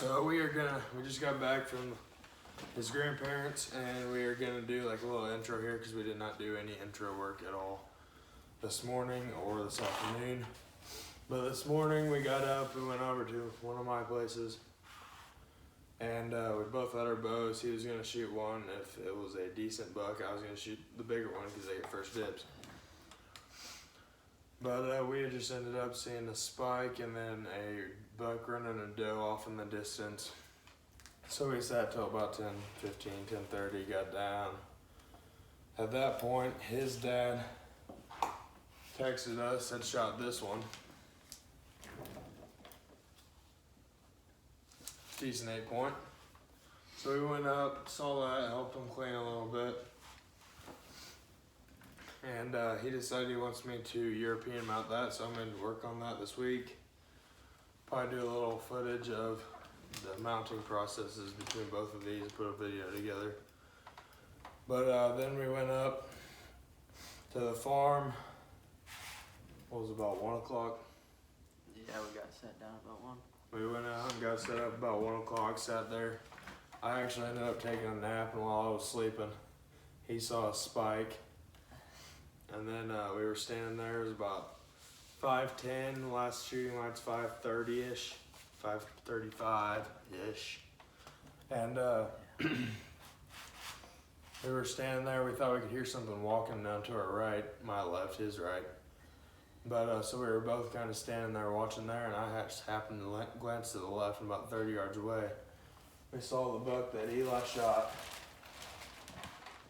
So we just got back from his grandparents, and we are gonna do like a little intro here because we did not do any intro work at all this morning or this afternoon. But this morning we got up and went over to one of my places, and we both had our bows. He was gonna shoot one if it was a decent buck. I was gonna shoot the bigger one because they get first dibs. But we had just ended up seeing a spike and then a buck running a doe off in the distance. So we sat till about 10:15, 10:30, got down. At that point, his dad texted us, had shot this one. Decent 8-point. So we went up, saw that, helped him clean a little bit. And he decided he wants me to European mount that, so I'm going to work on that this week. Probably do a little footage of the mounting processes between both of these and put a video together. But then we went up to the farm. What was it, about 1 o'clock? Yeah, we got sat down about 1. We went out and got set up about 1 o'clock, sat there. I actually ended up taking a nap, and while I was sleeping, he saw a spike. And then we were standing there. It was about 5:10. Last shooting light's 5:30-ish, 5:35-ish. And we were standing there. We thought we could hear something walking down to our right, my left, his right. But so we were both kind of standing there watching there, and I just happened to glance to the left, and about 30 yards away, we saw the buck that Eli shot,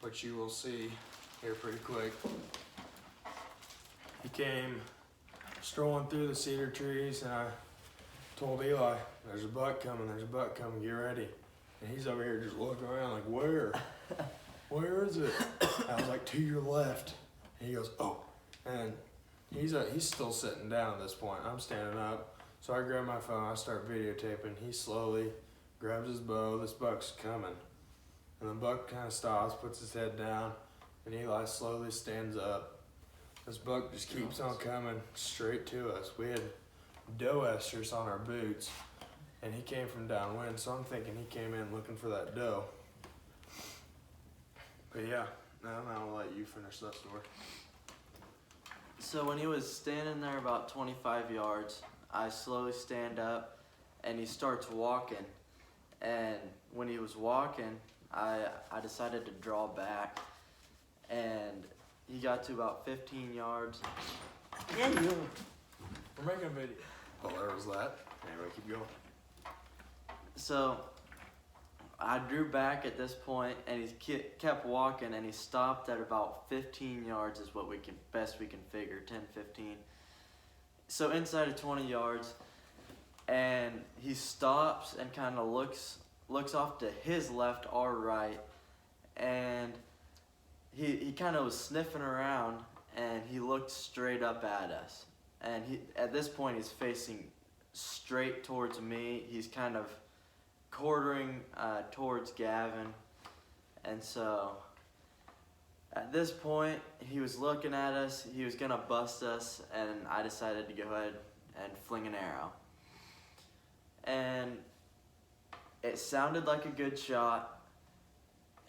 which you will see here pretty quick. He came strolling through the cedar trees, and I told Eli, there's a buck coming, get ready. And he's over here just looking around like, where? Where is it? I was like, to your left. And he goes, oh. And he's still sitting down at this point. I'm standing up. So I grab my phone, I start videotaping. He slowly grabs his bow, this buck's coming. And the buck kind of stops, puts his head down, and Eli slowly stands up. This buck just keeps on coming straight to us. We had doe esters on our boots, and he came from downwind, so I'm thinking he came in looking for that doe. But yeah, now I'll let you finish that story. So when he was standing there about 25 yards, I slowly stand up, and he starts walking. And when he was walking, I decided to draw back, and he got to about 15 yards. Yeah, we're making a video. Oh, there was that. Anyway, keep going. So I drew back at this point, and he kept walking, and he stopped at about 15 yards is what best we can figure, 10, 15. So inside of 20 yards, and he stops and kind of looks off to his left or right, and he kind of was sniffing around, and he looked straight up at us. And at this point, he's facing straight towards me. He's kind of quartering towards Gavin. And so at this point, he was looking at us. He was going to bust us, and I decided to go ahead and fling an arrow. And it sounded like a good shot.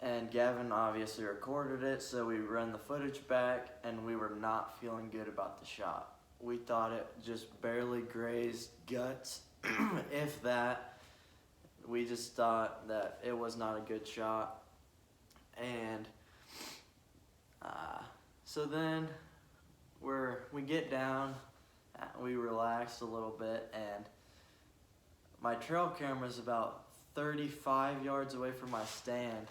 And Gavin obviously recorded it, so we ran the footage back, and we were not feeling good about the shot. We thought it just barely grazed guts, if that. We just thought that it was not a good shot. And so then we get down, we relaxed a little bit, and my trail camera's about 35 yards away from my stand.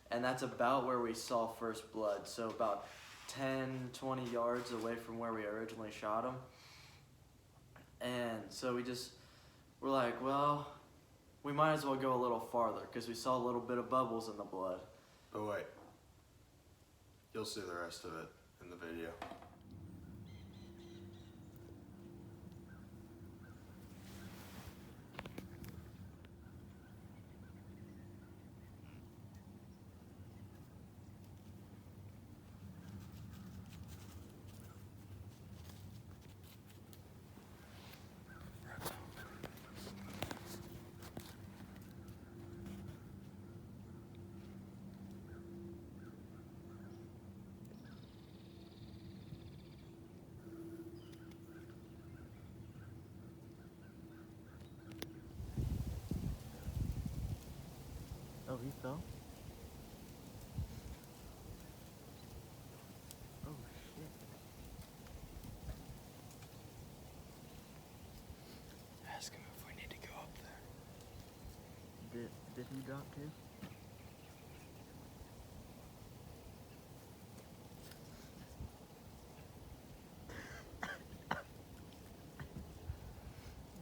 And that's about where we saw first blood, so about 10, 20 yards away from where we originally shot him. And so we're like, well, we might as well go a little farther because we saw a little bit of bubbles in the blood. But wait, you'll see the rest of it in the video. He fell? Oh shit. Ask him if we need to go up there. Did he drop too?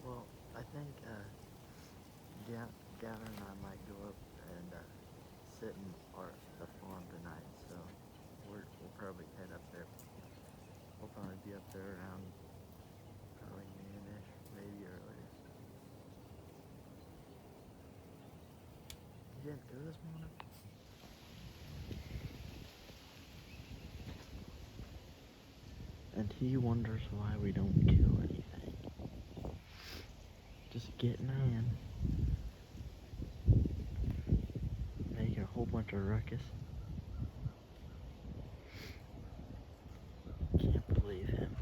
Well, I think Gavin and I might go up and sit in the farm tonight, so we'll probably head up there. We'll probably be up there around probably noon-ish, maybe earlier. Did you guys go this morning? And he wonders why we don't kill anything. Just getting in. Making a whole bunch of ruckus. Can't believe him.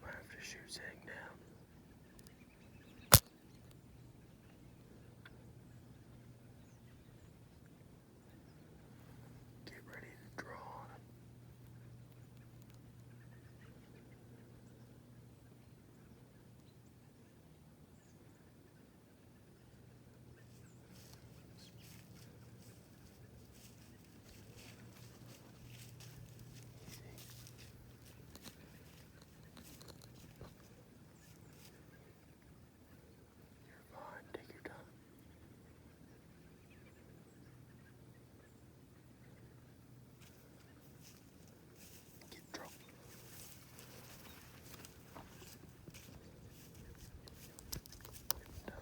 Might have to shoot Zing down. Get ready to draw on him. You're fine. Take your time. Get drunk. Done.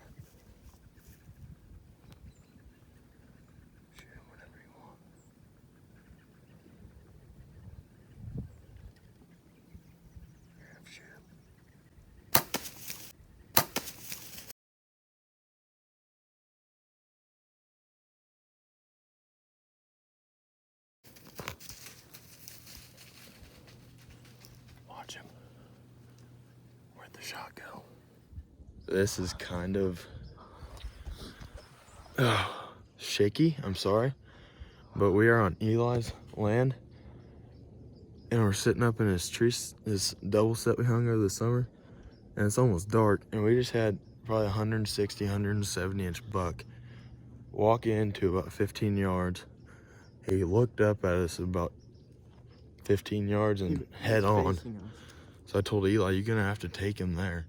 Shoot him whenever you want. Here, have shoot him. Watch him. Where'd the shot go? This is kind of shaky, I'm sorry. But we are on Eli's land. And we're sitting up in his tree, this double set we hung over the summer. And it's almost dark. And we just had probably 160, 170 inch buck walk into about 15 yards. He looked up at us about 15 yards and head on. So I told Eli, you're gonna have to take him there.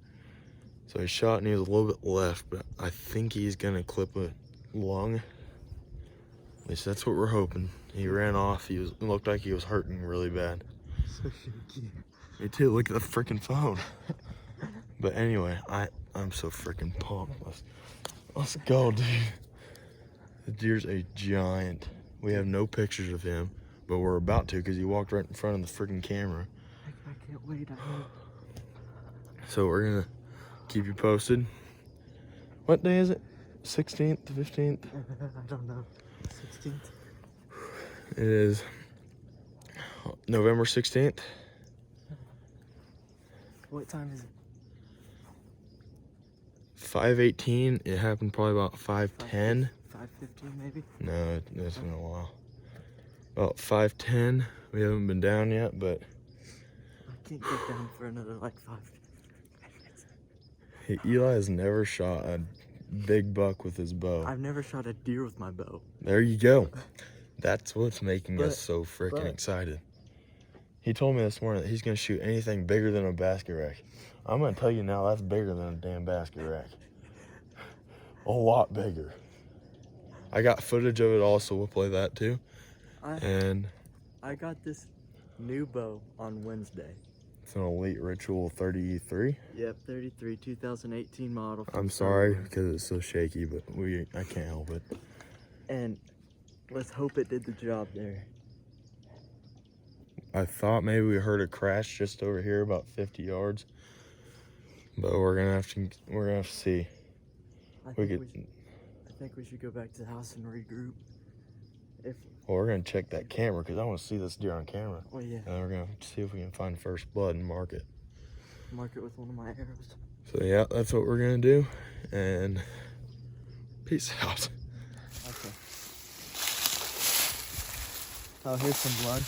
So he shot and he was a little bit left, but I think he's gonna clip a lung. At least that's what we're hoping. He ran off. It looked like he was hurting really bad. So shaky. Me too. Look at the freaking phone. But anyway, I'm so freaking pumped. Let's go, dude. The deer's a giant. We have no pictures of him, but we're about to because he walked right in front of the freaking camera. I can't wait. I hope. So we're gonna keep you posted. What day is it? 16th, 15th? I don't know. 16th. It is November 16th. What time is it? 5:18. It happened probably about 5:10. 5:15 maybe? No, it's been a while. About 5:10. We haven't been down yet, but I can't get down for another like 5 minutes. Eli has never shot a big buck with his bow. I've never shot a deer with my bow. There you go. That's what's making us so freaking excited. He told me this morning that he's gonna shoot anything bigger than a basket rack. I'm gonna tell you now, that's bigger than a damn basket rack. A lot bigger. I got footage of it all, so we'll play that too. I got this new bow on Wednesday. It's an Elite Ritual 33. Yep, 33, 2018 model. I'm sorry because it's so shaky, but I can't help it. And let's hope it did the job there. I thought maybe we heard a crash just over here about 50 yards, but we're gonna have to see. I We think could. I think we should go back to the house and regroup. Well, we're gonna check that camera because I want to see this deer on camera. Oh yeah. And then we're gonna see if we can find first blood and mark it. Mark it with one of my arrows. So yeah, that's what we're gonna do. And peace out. Okay. Oh, here's some blood.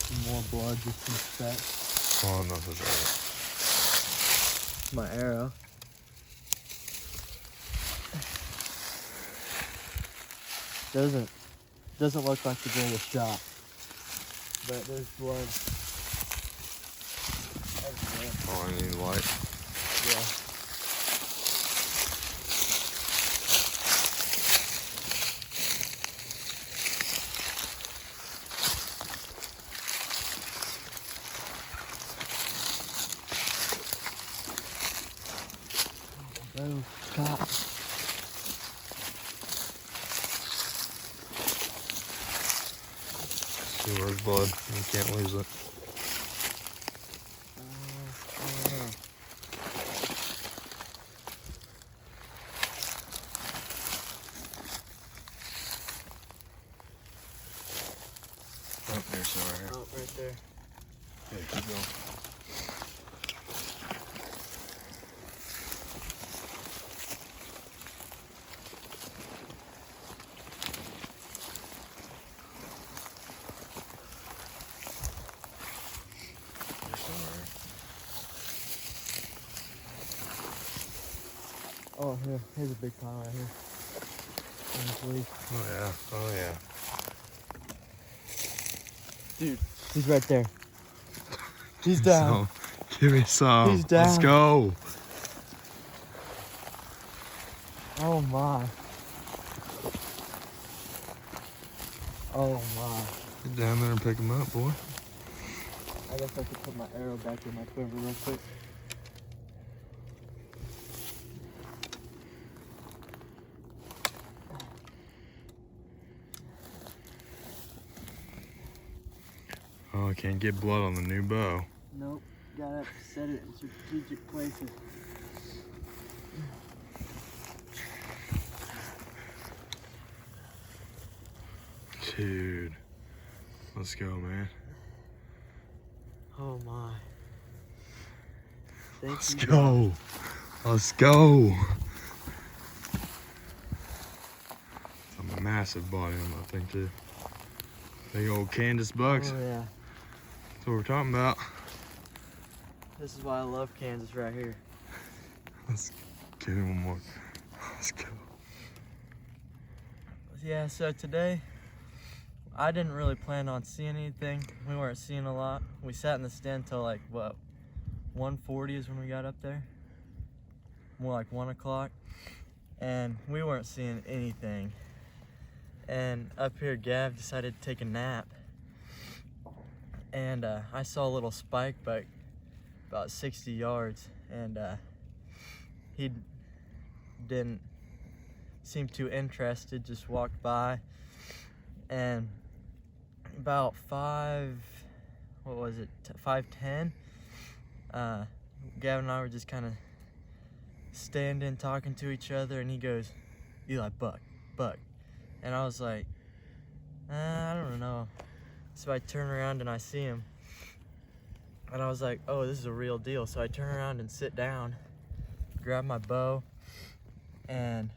Some more blood, just some speck. Oh no, that's My arrow. Doesn't look like the bull was shot, but there's blood everywhere. Oh, I need light. Yeah. Oh, God. See where's blood. You can't lose it. Oh, there's some right here. Oh, right there. Yeah, keep going. There's some right here. Oh, here's a big pile right here. On this leaf. Oh yeah. Oh yeah. Dude, he's right there. He's down. So, give me some. He's down. Let's go. Oh my. Oh my. Get down there and pick him up, boy. I guess I could put my arrow back in my quiver real quick. Oh, I can't get blood on the new bow. Nope. Gotta set it in strategic places. Dude. Let's go, man. Oh my. Let's go. Let's go. It's a massive body on that thing, too. Big old Kansas bucks. Oh yeah. That's what we're talking about. This is why I love Kansas right here. Let's get him one more. Let's go. Yeah, so today I didn't really plan on seeing anything. We weren't seeing a lot. We sat in the stand till like what, 1:40 is when we got up there. More like 1 o'clock. And we weren't seeing anything. And up here Gav decided to take a nap. And I saw a little spike buck about 60 yards, and he didn't seem too interested, just walked by. And about 5:10, Gavin and I were just kind of standing talking to each other, and he goes, "Eli, buck." And I was like, I don't know. So I turn around and I see him, and I was like, oh, this is a real deal. So I turn around and sit down, grab my bow, and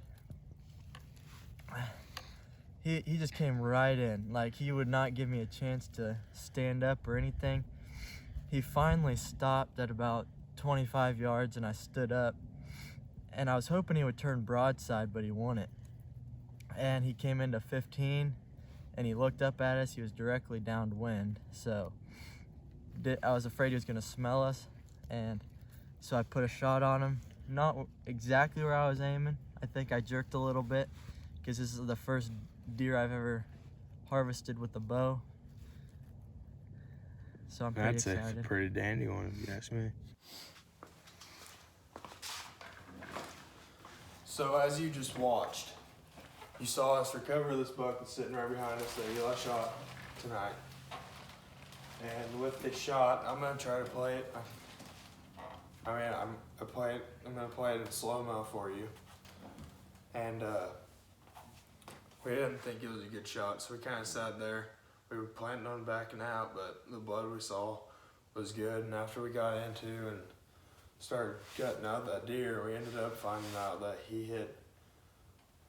he just came right in. Like, he would not give me a chance to stand up or anything. He finally stopped at about 25 yards, and I stood up, and I was hoping he would turn broadside, but he wouldn't. And he came into 15, and he looked up at us. He was directly downwind, so I was afraid he was gonna smell us, and so I put a shot on him. Not exactly where I was aiming. I think I jerked a little bit, because this is the first deer I've ever harvested with a bow. So I'm pretty excited. That's a pretty dandy one, if you ask me. So as you just watched, You saw us recover this buck that's sitting right behind us that Eli shot tonight. And with this shot, I'm gonna try to play it. I'm gonna play it in slow-mo for you. And we didn't think it was a good shot, so we kind of sat there. We were planning on backing out, but the blood we saw was good. And after we got into and started cutting out that deer, we ended up finding out that he had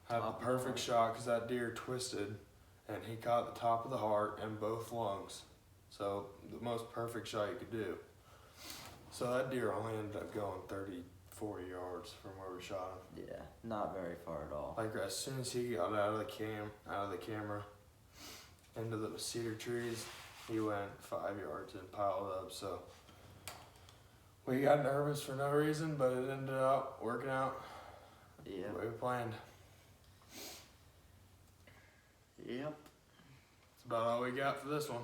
the perfect shot because that deer twisted and he caught the top of the heart and both lungs. So the most perfect shot you could do. So that deer only ended up going 30, 40 yards from where we shot him. Yeah, not very far at all. Like as soon as he got out of the camera, into the cedar trees, he went 5 yards and piled up. So we got nervous for no reason, but it ended up working out Yeah. the way we planned. Yep. That's about all we got for this one.